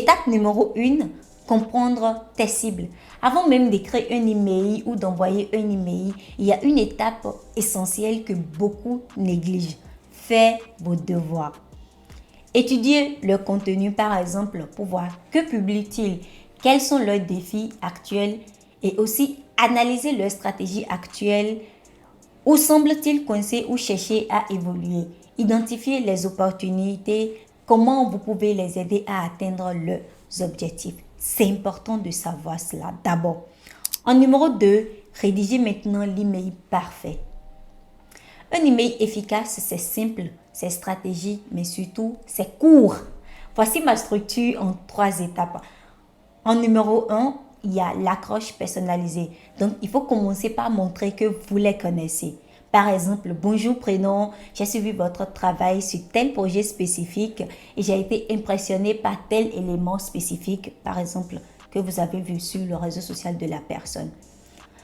Étape numéro 1, comprendre tes cibles. Avant même d'écrire un email ou d'envoyer un email, il y a une étape essentielle que beaucoup négligent. Faire vos devoirs. Étudier leur contenu par exemple pour voir que publient-ils, quels sont leurs défis actuels et aussi analyser leur stratégie actuelle. Où semble-t-il coincé ou chercher à évoluer? Identifier les opportunités, comment vous pouvez les aider à atteindre leurs objectifs. C'est important de savoir cela d'abord. En numéro 2, rédigez maintenant l'email parfait. Un email efficace, c'est simple, c'est stratégique, mais surtout, c'est court. Voici ma structure en 3 étapes. En numéro 1, il y a l'accroche personnalisée. Donc, il faut commencer par montrer que vous les connaissez. Par exemple, bonjour prénom, j'ai suivi votre travail sur tel projet spécifique et j'ai été impressionné par tel élément spécifique, par exemple, que vous avez vu sur le réseau social de la personne.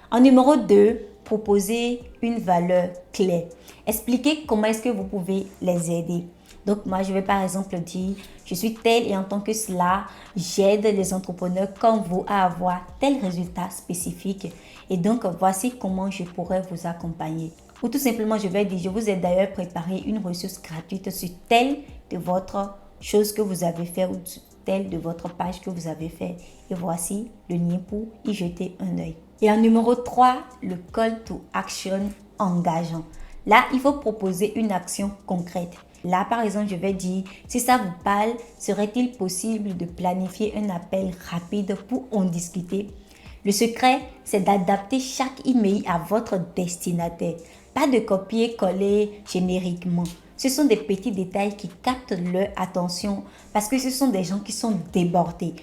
En numéro 2, proposez une valeur clé. Expliquez comment est-ce que vous pouvez les aider. Donc, moi, je vais par exemple dire, je suis tel et en tant que cela, j'aide les entrepreneurs comme vous à avoir tel résultat spécifique. Et donc, voici comment je pourrais vous accompagner. Ou tout simplement, je vais dire, je vous ai d'ailleurs préparé une ressource gratuite sur telle de votre chose que vous avez fait ou sur telle de votre page que vous avez fait. Et voici le lien pour y jeter un œil. Et en numéro 3, le call to action engageant. Là, il faut proposer une action concrète. Là, par exemple, je vais dire, si ça vous parle, serait-il possible de planifier un appel rapide pour en discuter? Le secret, c'est d'adapter chaque email à votre destinataire. Pas de copier-coller génériquement. Ce sont des petits détails qui captent leur attention parce que ce sont des gens qui sont débordés.